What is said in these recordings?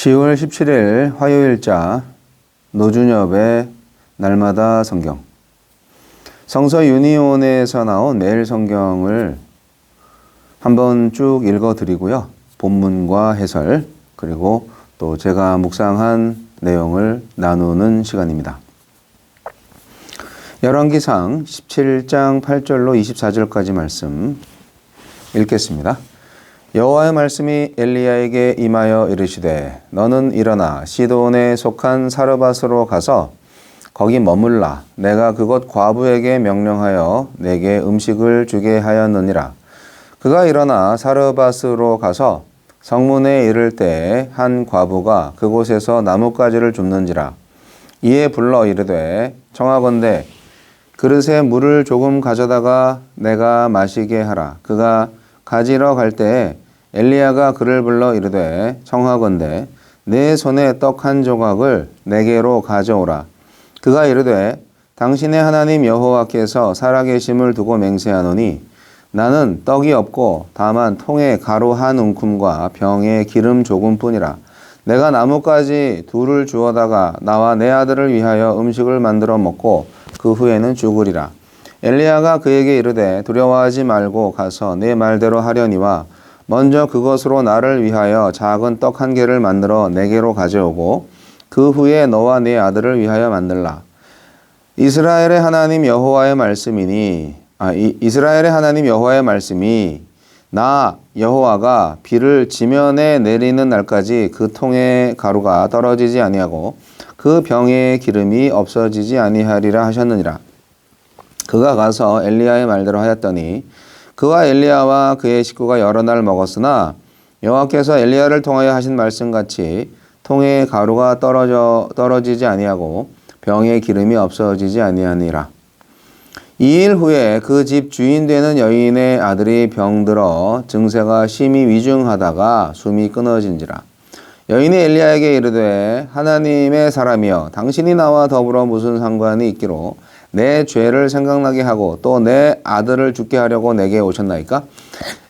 10월 17일 화요일자 노준엽의 날마다 성경. 성서 유니온에서 나온 매일 성경을 한번 쭉 읽어드리고요. 본문과 해설 그리고 또 제가 묵상한 내용을 나누는 시간입니다. 열왕기상 17장 8절로 24절까지 말씀 읽겠습니다. 여호와의 말씀이 엘리야에게 임하여 이르시되 너는 일어나 시돈에 속한 사르밧으로 가서 거기 머물라. 내가 그곳 과부에게 명령하여 내게 음식을 주게 하였느니라. 그가 일어나 사르밧으로 가서 성문에 이를 때에 한 과부가 그곳에서 나뭇가지를 줍는지라. 이에 불러 이르되 청하건대 그릇에 물을 조금 가져다가 내가 마시게 하라. 그가 가지러 갈 때에 엘리야가 그를 불러 이르되 청하건대 내 손에 떡 한 조각을 내게로 가져오라. 그가 이르되 당신의 하나님 여호와께서 살아계심을 두고 맹세하노니 나는 떡이 없고 다만 통에 가루 한 움큼과 병에 기름 조금뿐이라. 내가 나뭇가지 둘을 주워다가 나와 내 아들을 위하여 음식을 만들어 먹고 그 후에는 죽으리라. 엘리야가 그에게 이르되 두려워하지 말고 가서 내 말대로 하려니와 먼저 그것으로 나를 위하여 작은 떡 한 개를 만들어 내게로 가져오고 그 후에 너와 네 아들을 위하여 만들라. 이스라엘의 하나님 여호와의 말씀이 나 여호와가 비를 지면에 내리는 날까지 그 통의 가루가 떨어지지 아니하고 그 병의 기름이 없어지지 아니하리라 하셨느니라. 그가 가서 엘리야의 말대로 하였더니 그와 엘리야와 그의 식구가 여러 날 먹었으나 여호와께서 엘리야를 통하여 하신 말씀같이 통의 가루가 떨어지지 아니하고 병의 기름이 없어지지 아니하니라. 2일 후에 그 집 주인 되는 여인의 아들이 병들어 증세가 심히 위중하다가 숨이 끊어진지라. 여인이 엘리야에게 이르되 하나님의 사람이여 당신이 나와 더불어 무슨 상관이 있기로 내 죄를 생각나게 하고 또 내 아들을 죽게 하려고 내게 오셨나이까?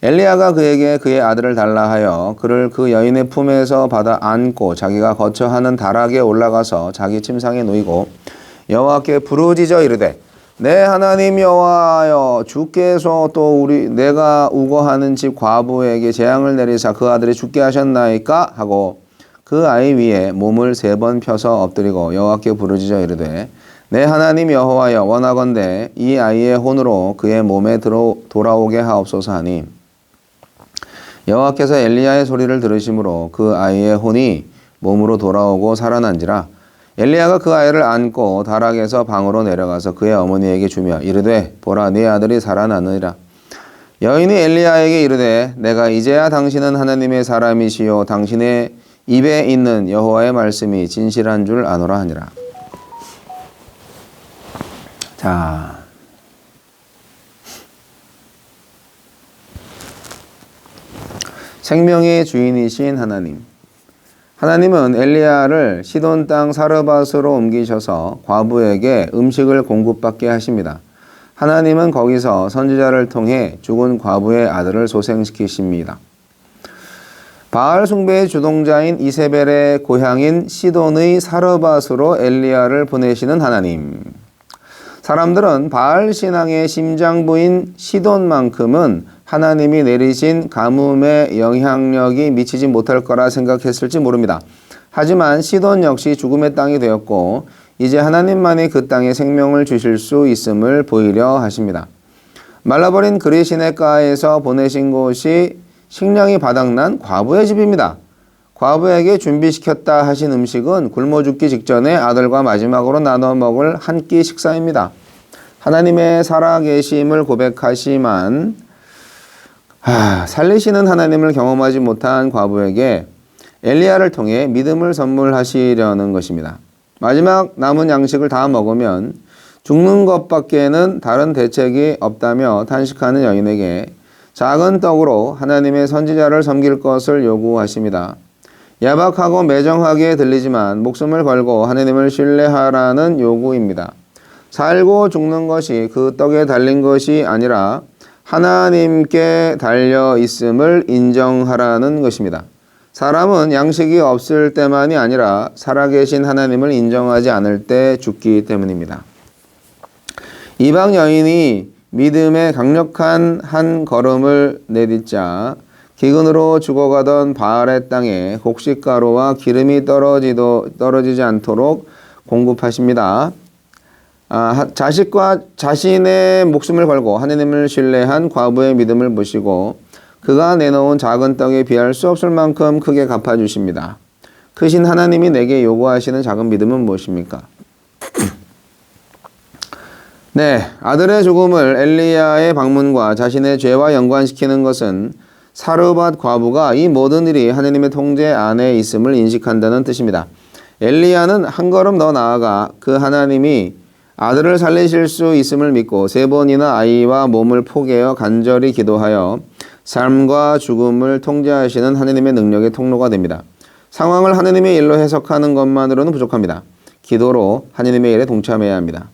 엘리야가 그에게 그의 아들을 달라 하여 그를 그 여인의 품에서 받아 안고 자기가 거처하는 다락에 올라가서 자기 침상에 누이고 여호와께 부르짖어 이르되 내 하나님 여호와여 주께서 또 내가 우거하는 집 과부에게 재앙을 내리사 그 아들이 죽게 하셨나이까? 하고 그 아이 위에 몸을 3번 펴서 엎드리고 여호와께 부르짖어 이르되 내 하나님 여호와여 원하건대 이 아이의 혼으로 그의 몸에 돌아오게 하옵소서 하니 여호와께서 엘리야의 소리를 들으심으로 그 아이의 혼이 몸으로 돌아오고 살아난지라. 엘리야가 그 아이를 안고 다락에서 방으로 내려가서 그의 어머니에게 주며 이르되 보라 네 아들이 살아나느니라. 여인이 엘리야에게 이르되 내가 이제야 당신은 하나님의 사람이시요 당신의 입에 있는 여호와의 말씀이 진실한 줄 아노라 하니라. 자, 생명의 주인이신 하나님. 하나님은 엘리야를 시돈 땅 사르밧으로 옮기셔서 과부에게 음식을 공급받게 하십니다. 하나님은 거기서 선지자를 통해 죽은 과부의 아들을 소생시키십니다. 바알 숭배의 주동자인 이세벨의 고향인 시돈의 사르밧으로 엘리야를 보내시는 하나님. 사람들은 바알 신앙의 심장부인 시돈만큼은 하나님이 내리신 가뭄의 영향력이 미치지 못할 거라 생각했을지 모릅니다. 하지만 시돈 역시 죽음의 땅이 되었고 이제 하나님만이 그 땅에 생명을 주실 수 있음을 보이려 하십니다. 말라버린 그리 시냇가에서 보내신 곳이 식량이 바닥난 과부의 집입니다. 과부에게 준비시켰다 하신 음식은 굶어 죽기 직전에 아들과 마지막으로 나눠 먹을 한 끼 식사입니다. 하나님의 살아계심을 고백하지만 살리시는 하나님을 경험하지 못한 과부에게 엘리야를 통해 믿음을 선물하시려는 것입니다. 마지막 남은 양식을 다 먹으면 죽는 것밖에는 다른 대책이 없다며 탄식하는 여인에게 작은 떡으로 하나님의 선지자를 섬길 것을 요구하십니다. 야박하고 매정하게 들리지만 목숨을 걸고 하나님을 신뢰하라는 요구입니다. 살고 죽는 것이 그 떡에 달린 것이 아니라 하나님께 달려 있음을 인정하라는 것입니다. 사람은 양식이 없을 때만이 아니라 살아계신 하나님을 인정하지 않을 때 죽기 때문입니다. 이방 여인이 믿음의 강력한 한 걸음을 내딛자 기근으로 죽어가던 바알의 땅에 곡식가루와 기름이 떨어지지 않도록 공급하십니다. 자식과 자신의 목숨을 걸고 하느님을 신뢰한 과부의 믿음을 보시고 그가 내놓은 작은 떡에 비할 수 없을 만큼 크게 갚아주십니다. 크신 하나님이 내게 요구하시는 작은 믿음은 무엇입니까? 네, 아들의 죽음을 엘리야의 방문과 자신의 죄와 연관시키는 것은 사르밧 과부가 이 모든 일이 하느님의 통제 안에 있음을 인식한다는 뜻입니다. 엘리야는 한 걸음 더 나아가 그 하나님이 아들을 살리실 수 있음을 믿고 3번이나 아이와 몸을 포개어 간절히 기도하여 삶과 죽음을 통제하시는 하느님의 능력의 통로가 됩니다. 상황을 하느님의 일로 해석하는 것만으로는 부족합니다. 기도로 하느님의 일에 동참해야 합니다.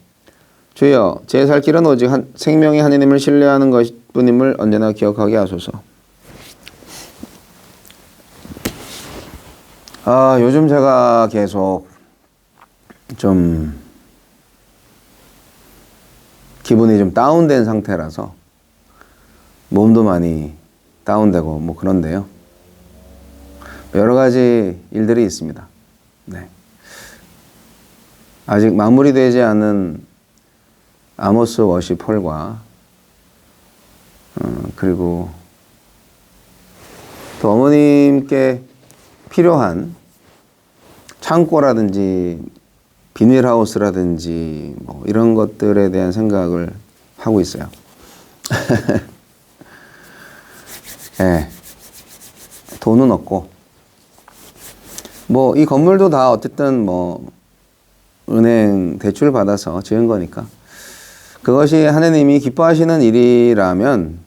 주여, 제 살 길은 오직 생명의 하느님을 신뢰하는 것뿐임을 언제나 기억하게 하소서. 요즘 제가 계속 좀 기분이 좀 다운된 상태라서 몸도 많이 다운되고 뭐 그런데요. 여러 가지 일들이 있습니다. 네. 아직 마무리되지 않은 아모스 워시폴과 그리고 또 어머님께 필요한 창고라든지 비닐하우스라든지 뭐 이런 것들에 대한 생각을 하고 있어요. 네. 돈은 없고 뭐 이 건물도 다 어쨌든 뭐 은행 대출 받아서 지은 거니까 그것이 하나님이 기뻐하시는 일이라면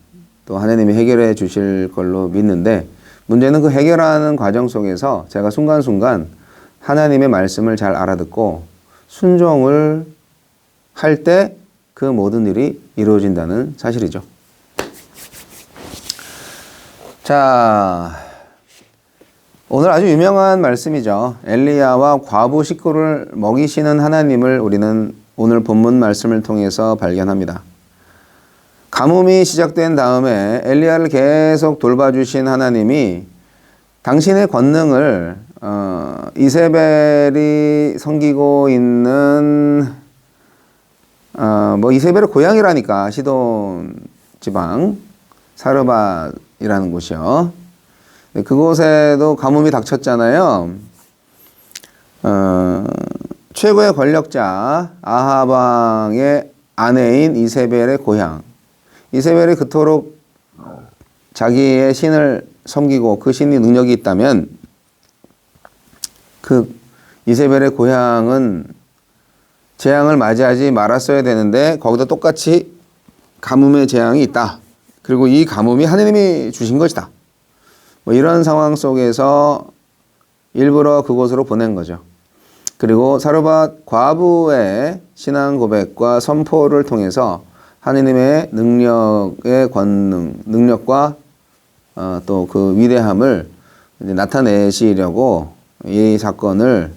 또 하나님이 해결해 주실 걸로 믿는데 문제는 그 해결하는 과정 속에서 제가 순간순간 하나님의 말씀을 잘 알아듣고 순종을 할 때 그 모든 일이 이루어진다는 사실이죠. 자, 오늘 아주 유명한 말씀이죠. 엘리야와 과부 식구를 먹이시는 하나님을 우리는 오늘 본문 말씀을 통해서 발견합니다. 가뭄이 시작된 다음에 엘리야를 계속 돌봐주신 하나님이 당신의 권능을 이세벨이 섬기고 있는 뭐 이세벨의 고향이라니까 시돈 지방 사르밧이라는 곳이요. 그곳에도 가뭄이 닥쳤잖아요. 최고의 권력자 아합 왕의 아내인 이세벨의 고향. 이세벨이 그토록 자기의 신을 섬기고 그 신이 능력이 있다면 그 이세벨의 고향은 재앙을 맞이하지 말았어야 되는데 거기도 똑같이 가뭄의 재앙이 있다. 그리고 이 가뭄이 하느님이 주신 것이다. 뭐 이런 상황 속에서 일부러 그곳으로 보낸 거죠. 그리고 사르밧 과부의 신앙 고백과 선포를 통해서 하느님의 능력의 권능, 능력과 또 그 위대함을 이제 나타내시려고 이 사건을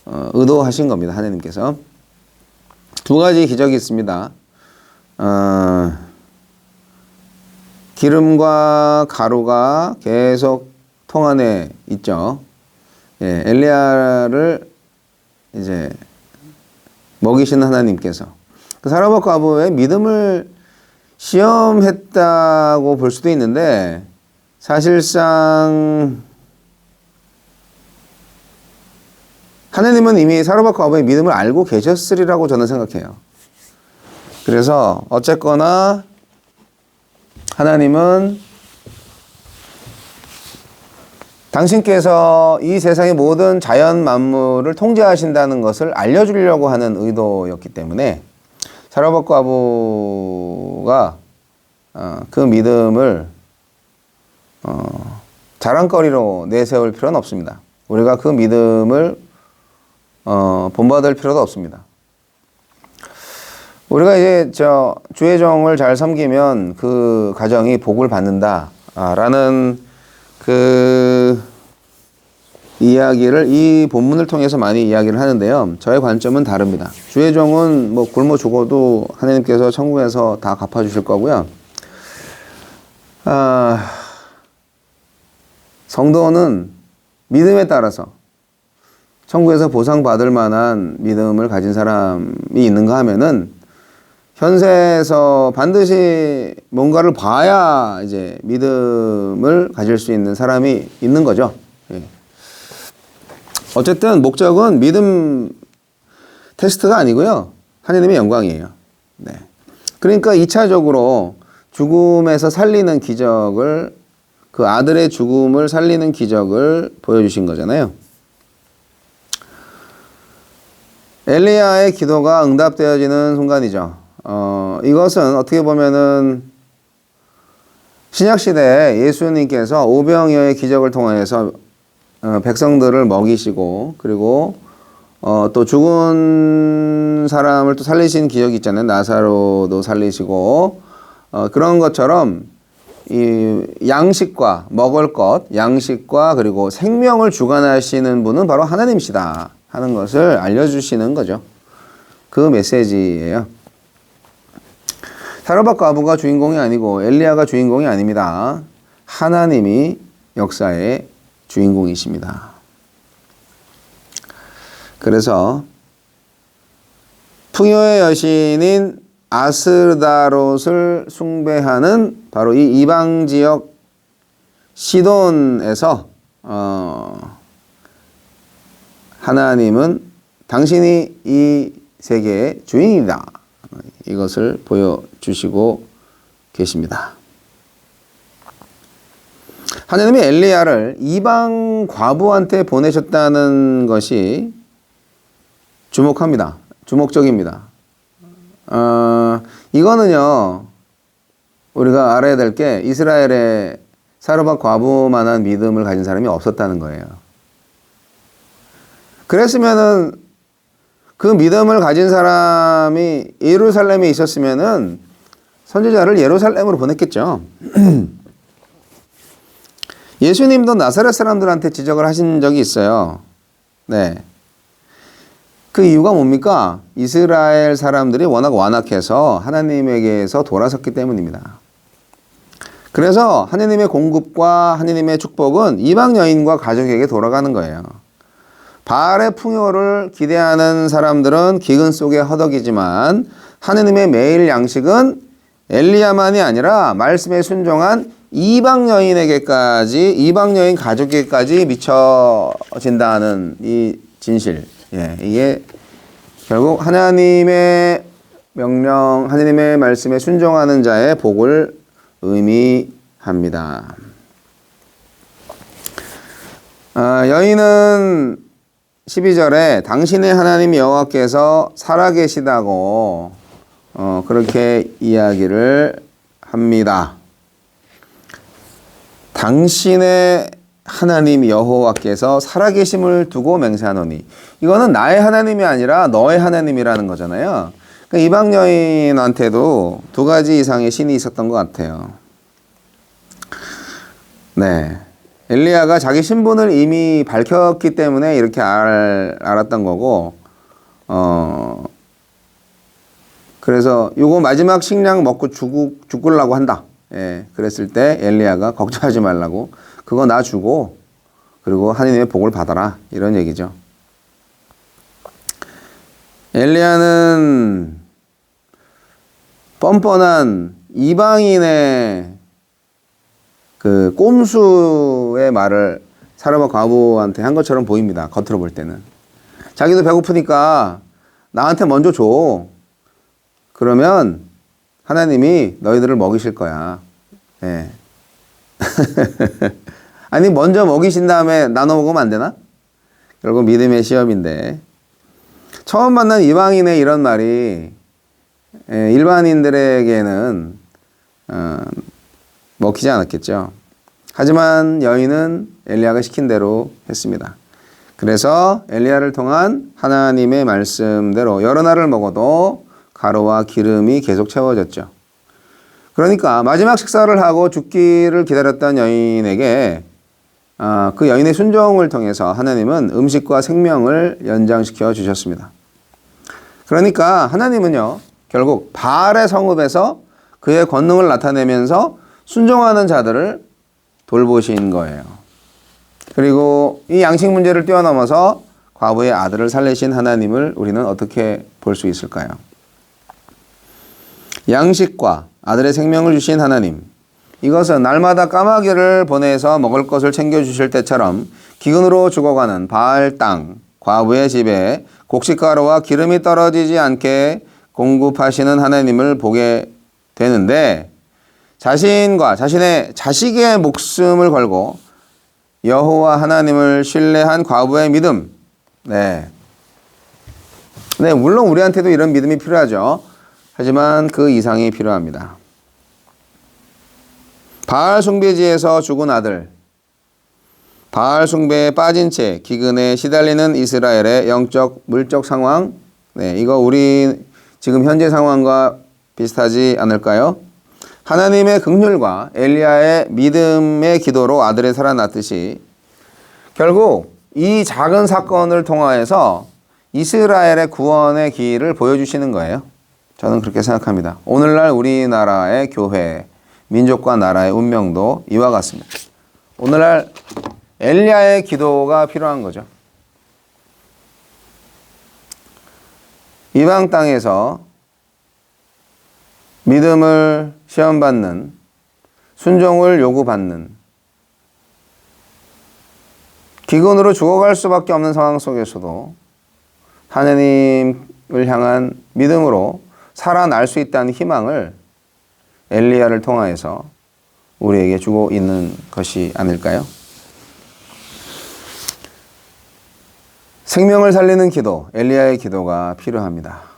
의도하신 겁니다. 하느님께서. 2가지 기적이 있습니다. 기름과 가루가 계속 통 안에 있죠. 예, 엘리야를 이제 먹이시는 하나님께서 그 사르밧 과부의 믿음을 시험했다고 볼 수도 있는데 사실상 하나님은 이미 사르밧 과부의 믿음을 알고 계셨으리라고 저는 생각해요. 그래서 어쨌거나 하나님은 당신께서 이 세상의 모든 자연 만물을 통제하신다는 것을 알려주려고 하는 의도였기 때문에 사르밧 과부가 그 믿음을 자랑거리로 내세울 필요는 없습니다. 우리가 그 믿음을 본받을 필요도 없습니다. 우리가 이제 주의 종을 잘 섬기면 그 가정이 복을 받는다라는 그 이야기를 이 본문을 통해서 많이 이야기를 하는데요. 저의 관점은 다릅니다. 주의 종은 뭐 굶어 죽어도 하나님께서 천국에서 다 갚아주실 거고요. 성도는 믿음에 따라서 천국에서 보상받을 만한 믿음을 가진 사람이 있는가 하면은 현세에서 반드시 뭔가를 봐야 이제 믿음을 가질 수 있는 사람이 있는 거죠. 예. 어쨌든 목적은 믿음 테스트가 아니고요. 하나님의 영광이에요. 네. 그러니까 2차적으로 죽음에서 살리는 기적을, 그 아들의 죽음을 살리는 기적을 보여주신 거잖아요. 엘리야의 기도가 응답되어지는 순간이죠. 이것은 어떻게 보면은 신약시대에 예수님께서 오병이어의 기적을 통해서 백성들을 먹이시고, 그리고 또 죽은 사람을 또 살리신 기적이 있잖아요. 나사로도 살리시고, 그런 것처럼 이 양식과 먹을 것, 양식과 그리고 생명을 주관하시는 분은 바로 하나님이시다 하는 것을 알려주시는 거죠. 그 메시지예요. 사르밧 과부가 주인공이 아니고 엘리야가 주인공이 아닙니다. 하나님이 역사의 주인공이십니다. 그래서 풍요의 여신인 아스다롯을 숭배하는 바로 이 이방 지역 시돈에서 하나님은 당신이 이 세계의 주인이다. 이것을 보여주시고 계십니다. 하나님이 엘리야를 이방 과부한테 보내셨다는 것이 주목합니다. 주목적입니다. 이거는요, 우리가 알아야 될 게 이스라엘에 사르밧 과부만한 믿음을 가진 사람이 없었다는 거예요. 그랬으면은 그 믿음을 가진 사람이 예루살렘에 있었으면은 선지자를 예루살렘으로 보냈겠죠. 예수님도 나사렛 사람들한테 지적을 하신 적이 있어요. 네. 그 이유가 뭡니까? 이스라엘 사람들이 워낙 완악해서 하나님에게서 돌아섰기 때문입니다. 그래서 하나님의 공급과 하나님의 축복은 이방 여인과 가족에게 돌아가는 거예요. 바알의 풍요를 기대하는 사람들은 기근 속에 허덕이지만 하느님의 매일 양식은 엘리야만이 아니라 말씀에 순종한 이방 여인에게까지, 이방 여인 가족에게까지 미쳐진다는 이 진실. 예, 이게 결국 하나님의 명령, 하나님의 말씀에 순종하는 자의 복을 의미합니다. 여인은 12절에 당신의 하나님 여호와께서 살아계시다고 그렇게 이야기를 합니다. 당신의 하나님 여호와께서 살아계심을 두고 맹세하노니, 이거는 나의 하나님이 아니라 너의 하나님이라는 거잖아요. 그러니까 이방 여인한테도 두 가지 이상의 신이 있었던 것 같아요. 네. 엘리야가 자기 신분을 이미 밝혔기 때문에 이렇게 알았던 거고, 그래서 요거 마지막 식량 먹고 죽으려고 한다. 예, 그랬을 때 엘리야가 걱정하지 말라고, 그거 나 주고, 그리고 하나님의 복을 받아라. 이런 얘기죠. 엘리야는 뻔뻔한 이방인의 그 꼼수의 말을 사르밧 과부한테 한 것처럼 보입니다. 겉으로 볼 때는. 자기도 배고프니까 나한테 먼저 줘. 그러면 하나님이 너희들을 먹이실 거야. 예. 아니, 먼저 먹이신 다음에 나눠 먹으면 안 되나? 결국 믿음의 시험인데, 처음 만난 이방인의 이런 말이 일반인들에게는 먹히지 않았겠죠. 하지만 여인은 엘리야가 시킨 대로 했습니다. 그래서 엘리야를 통한 하나님의 말씀대로 여러 날을 먹어도 가루와 기름이 계속 채워졌죠. 그러니까 마지막 식사를 하고 죽기를 기다렸던 여인에게 그 여인의 순종을 통해서 하나님은 음식과 생명을 연장시켜 주셨습니다. 그러니까 하나님은요, 결국 바알의 성읍에서 그의 권능을 나타내면서 순종하는 자들을 돌보신 거예요. 그리고 이 양식 문제를 뛰어넘어서 과부의 아들을 살리신 하나님을 우리는 어떻게 볼 수 있을까요? 양식과 아들의 생명을 주신 하나님, 이것은 날마다 까마귀를 보내서 먹을 것을 챙겨주실 때처럼 기근으로 죽어가는 바알 땅 과부의 집에 곡식가루와 기름이 떨어지지 않게 공급하시는 하나님을 보게 되는데, 자신과 자신의 자식의 목숨을 걸고 여호와 하나님을 신뢰한 과부의 믿음, 네, 물론 우리한테도 이런 믿음이 필요하죠. 하지만 그 이상이 필요합니다. 바알 숭배지에서 죽은 아들, 바알 숭배에 빠진 채 기근에 시달리는 이스라엘의 영적, 물적 상황, 이거 우리 지금 현재 상황과 비슷하지 않을까요? 하나님의 긍휼과 엘리야의 믿음의 기도로 아들이 살아났듯이 결국 이 작은 사건을 통하여서 이스라엘의 구원의 길을 보여주시는 거예요. 저는 그렇게 생각합니다. 오늘날 우리나라의 교회, 민족과 나라의 운명도 이와 같습니다. 오늘날 엘리야의 기도가 필요한 거죠. 이방 땅에서 믿음을 시험받는, 순종을 요구받는, 기근으로 죽어갈 수밖에 없는 상황 속에서도 하나님을 향한 믿음으로 살아날 수 있다는 희망을 엘리야를 통하여서 우리에게 주고 있는 것이 아닐까요? 생명을 살리는 기도, 엘리야의 기도가 필요합니다.